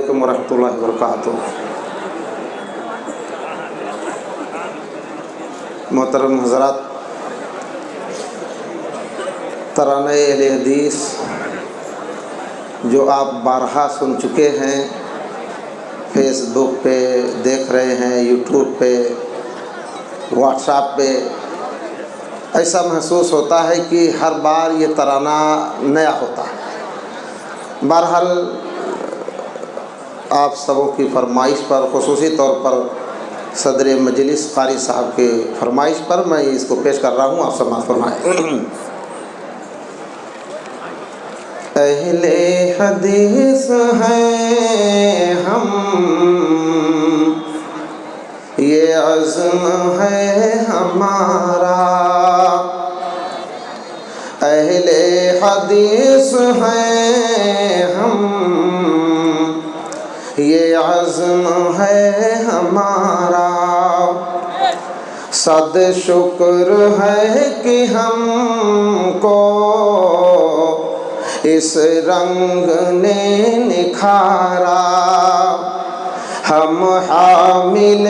علیکم ورحمۃ اللہ وبرکاتہ۔ محترم حضرات، ترانہ اہل حدیث جو آپ بارہا سن چکے ہیں، فیس بک پہ دیکھ رہے ہیں، یوٹیوب پہ، واٹس ایپ پہ، ایسا محسوس ہوتا ہے کہ ہر بار یہ ترانہ نیا ہوتا ہے۔ بہرحال آپ سبوں کی فرمائش پر، خصوصی طور پر صدر مجلس قاری صاحب کے فرمائش پر میں اس کو پیش کر رہا ہوں، آپ سماعت فرمائیں۔ اہل حدیث ہیں ہم، یہ عزم ہے ہمارا، اہل حدیث ہیں ہم، یہ عزم ہے ہمارا، صد شکر ہے کہ ہم کو اس رنگ نے نکھارا، ہم حامل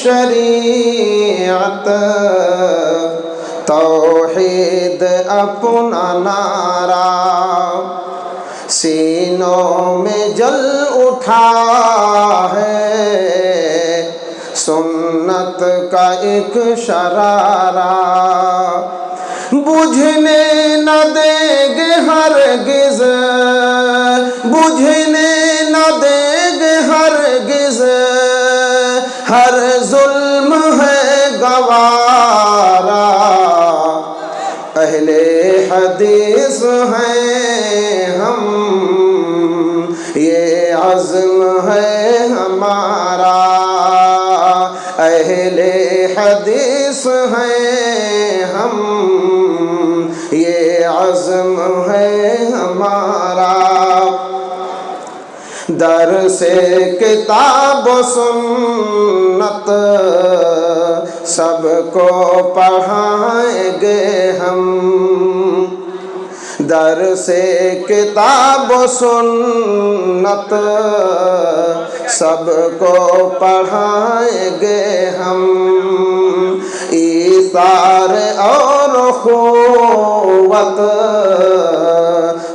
شریعت توحید اپنا نعرہ سینوں میں جل اٹھا ہے، سنت کا ایک شرارہ بجھنے نہ دیں گے ہرگز، بجھنے نہ دیں گے ہرگز، ہر ظلم ہے گوارا، اہل حدیث ہیں ہم، یہ عزم ہے ہمارا، اہل حدیث ہیں ہم، یہ عزم ہے ہمارا، درس کتاب و سنت سب کو پڑھائیں گے ہم، درس کتاب و سنت سب کو پڑھائیں گے ہم، ایثار اور اخوت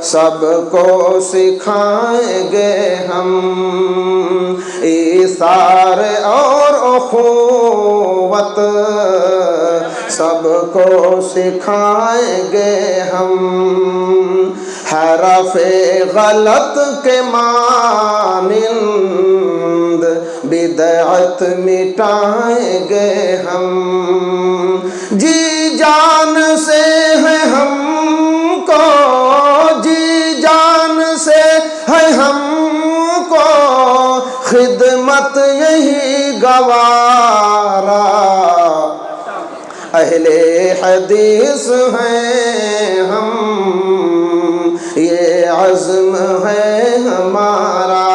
سب کو سکھائیں گے ہم، ایثار اور اخوت سب کو سکھائیں گے ہم، حرف غلط کے مانند بدعت مٹائیں گے ہم، جی جان سے ہے ہم کو، جی جان سے ہے ہم کو خدمت یہی گوارا، اہل حدیث ہیں ہم، یہ عزم ہے ہمارا،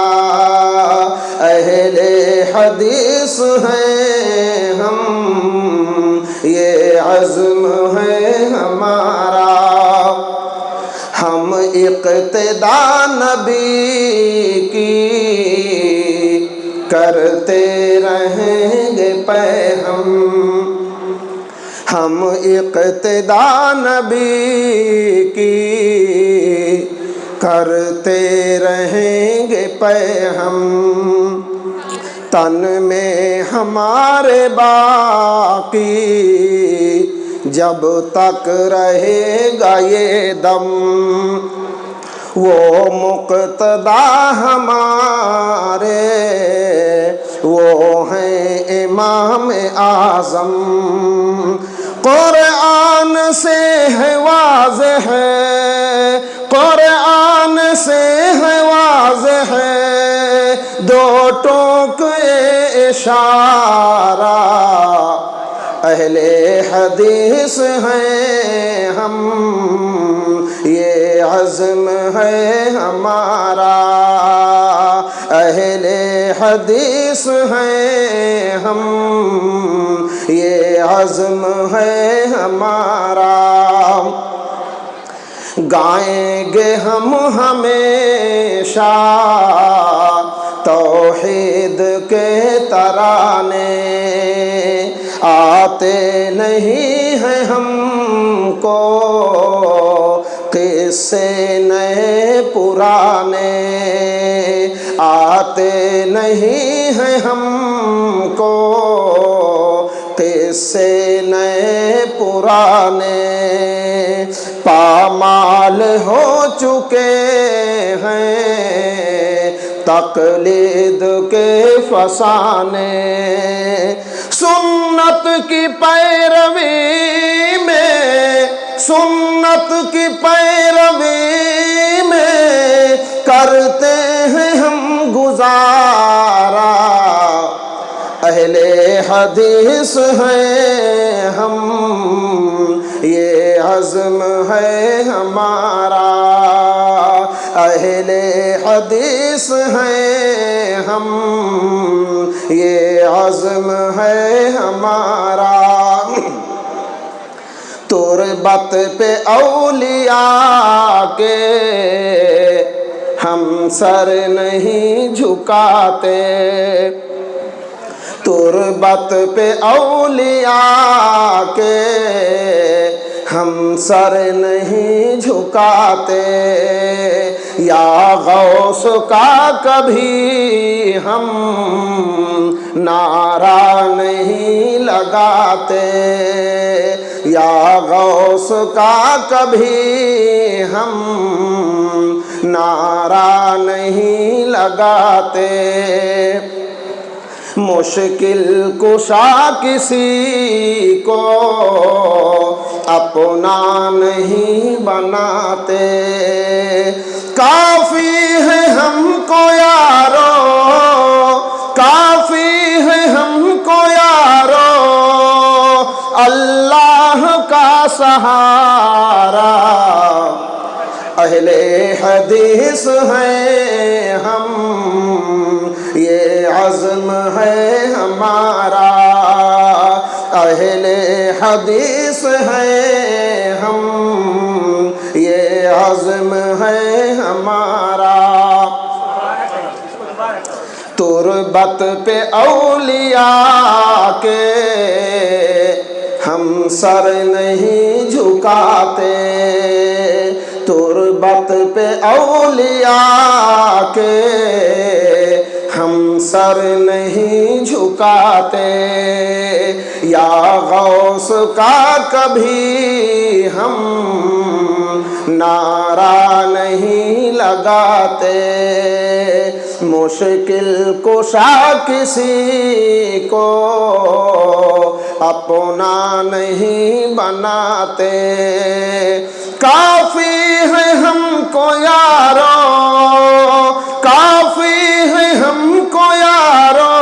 اہل حدیث ہیں ہم، یہ عزم ہے ہمارا، ہم اقتدا نبی کی کرتے رہیں گے پے ہم اقتدا نبی کی کرتے رہیں گے پے ہم، تن میں ہمارے باقی جب تک رہے گا یہ دم، وہ مقتدا ہمارے وہ ہیں امام اعظم، قرآن سے ہے واضح ہے، قرآن سے ہے واضح ہے، دو ٹوک اشارہ، اہل حدیث ہیں ہم، یہ عزم ہے ہمارا، اہل حدیث ہیں ہم، یہ عزم ہے ہمارا، گائیں گے ہم ہمیشہ توحید کے ترانے آتے نہیں ہیں ہم کو، قصے نئے پرانے آتے نہیں ہیں ہم کو، قصے نئے پرانے پامال ہو چکے ہیں تقلید کے فسانے، سنت کی پیروی میں، سنت کی پیروی میں کرتے ہیں ہم گزارا، اہل حدیث ہیں ہم، یہ عزم ہے ہمارا، اہل حدیث ہیں ہم، یہ عزم ہے ہمارا۔ تربت پہ اولیاء کے ہم سر نہیں جھکاتے، تربت پہ اولیاء کے ہم سر نہیں جھکاتے، یا غوث کا کبھی ہم نعرہ نہیں لگاتے، یا غوث کا کبھی ہم نعرہ نہیں لگاتے، مشکل کشا کسی کو اپنا نہیں بناتے، کافی ہے ہم کو یارو، کافی ہے ہم کو یارو اللہ کا سہارا، اہل حدیث ہیں ہم، یہ عزم ہے ہمارا، اہل حدیث ہیں ہم، یہ عزم ہے ہمارا۔ تربت پہ اولیاء کے ہم سر نہیں جھکاتے، تربت پہ اولیاء کے ہم سر نہیں جھکاتے، یا غوث کا کبھی ہم نعرہ نہیں لگاتے، مشکل کشا کسی کو اپنا نہیں بناتے، کافی ہے ہم کو یارو، کافی ہے ہم کو یارو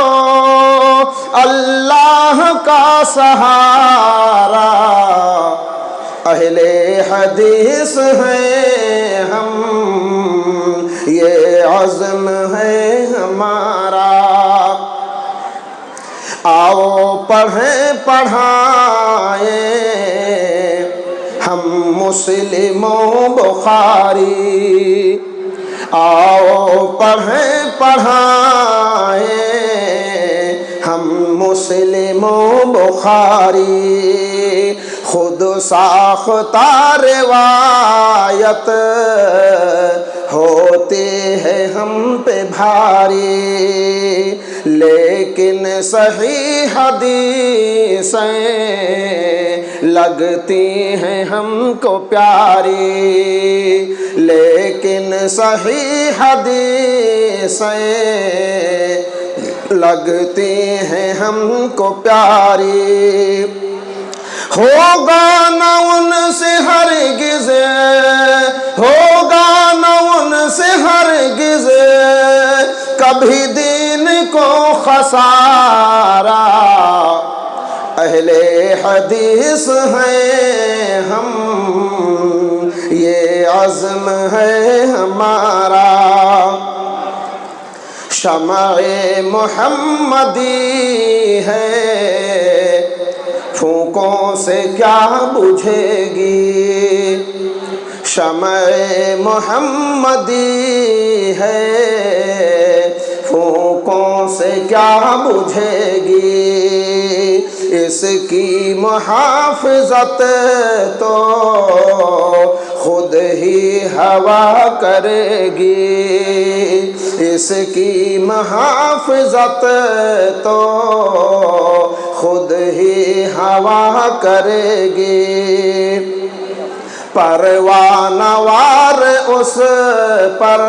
اللہ کا سہارا، اہل حدیث ہیں ہم، یہ عزم ہے ہمارا۔ آؤ پڑھیں پڑھائیں ہم مسلم و بخاری، آؤ پڑھیں پڑھائیں ہم مسلم و بخاری، خود ساختہ روایت ہوتی ہے ہم پہ بھاری، لیکن صحیح حدیثیں لگتی ہیں ہم کو پیاری، لیکن صحیح حدیثیں لگتی ہیں ہم کو پیاری، ہوگا نہ ان سے ہرگز، ہوگا نہ ان سے ہرگز کبھی دین کو خسارا، اہل حدیث ہیں ہم، یہ عزم ہے ہمارا۔ شمع محمدی ہے پھونکوں سے کیا بجھے گی، شمع محمدی ہے سے کیا بجھے گی، اس کی محافظت تو خود ہی ہوا کرے گی، اس کی محافظت تو خود ہی ہوا کرے گی۔ پروانہ وار اس پر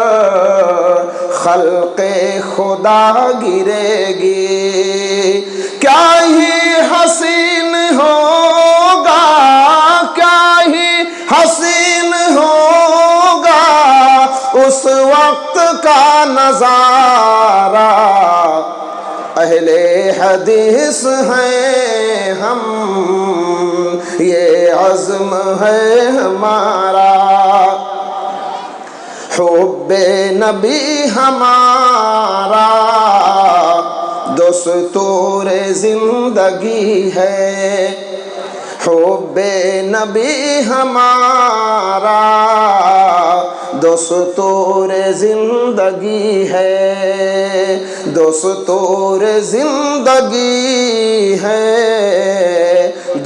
خلق خدا گرے گی، کیا ہی حسین ہوگا، کیا ہی حسین ہوگا اس وقت کا نظارہ۔ اہل حدیث ہیں ہم، یہ عزم ہے ہمارا، حب نبی ہمارا دستور زندگی ہے، حب نبی ہمارا دستور زندگی ہے، دستور زندگی ہے،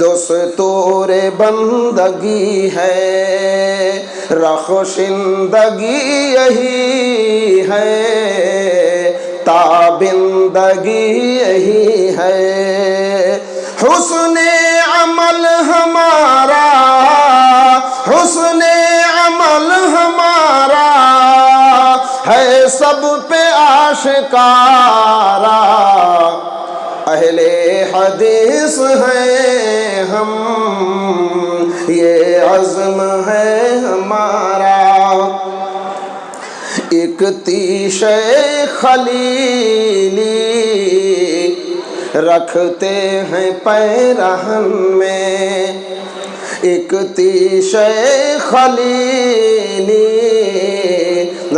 دستور بندگی ہے، رخشندگی یہی ہے، تابندگی یہی ہے۔ حسن عمل ہمارا، حسن عمل ہمارا ہے سب پہ آشکارا، اہل حدیث ہیں ہم، یہ عزم ہے ہمارا۔ ایک تیشے خلیلی رکھتے ہیں پیرہن میں، ایک تیشے خلیلی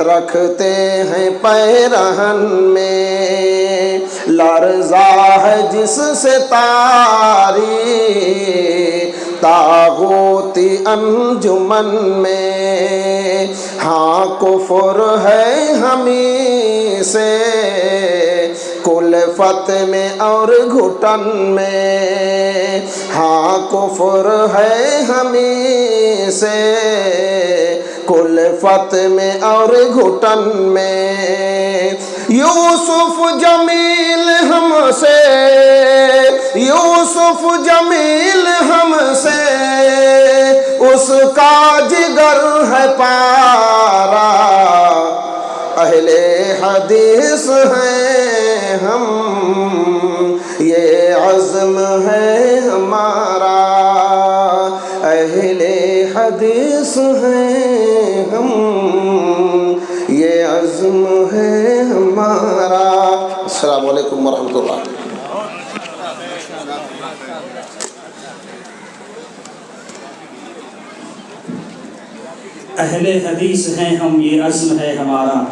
رکھتے ہیں پیرہن میں، لرزا ہے جس سے تاری طاغوتی انجمن میں، ہاں کفر ہے ہمیں سے کلفت میں اور گھٹن میں، ہاں کفر ہے ہمیں سے کلفت میں اور گھٹن میں۔ یوسف جمیل ہم سے، یوسف جمیل ہم سے اس کا جگر ہے پارا، اہل حدیث ہیں ہم، یہ عزم ہے ہمارا، اہل حدیث ہیں ہم، یہ عزم ہے ہمارا۔ السلام علیکم ورحمۃ اللہ۔ اہل حدیث ہیں ہم، یہ عزم ہے ہمارا۔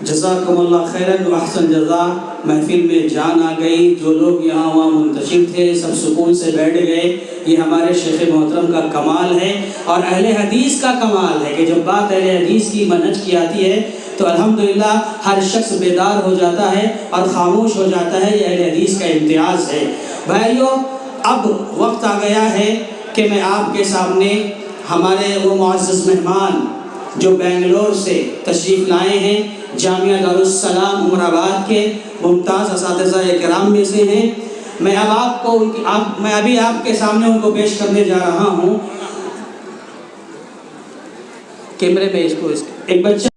جزاکم اللہ خیراً و احسن جزا۔ محفل میں جان آ گئی، جو لوگ یہاں وہاں منتشر تھے سب سکون سے بیٹھ گئے، یہ ہمارے شیخ محترم کا کمال ہے اور اہل حدیث کا کمال ہے کہ جب بات اہل حدیث کی منہج کی آتی ہے تو الحمدللہ ہر شخص بیدار ہو جاتا ہے اور خاموش ہو جاتا ہے، یہ اہل حدیث کا امتیاز ہے۔ بھائیو، اب وقت آ گیا ہے کہ میں آپ کے سامنے ہمارے وہ معزز مہمان جو بنگلور سے تشریف لائے ہیں، جامعہ دارالسلام عمر آباد کے ممتاز اساتذہ کرام میں سے ہیں، میں ابھی آپ کے سامنے ان کو پیش کرنے جا رہا ہوں۔ کیمرے پہ اس کو ایک بچہ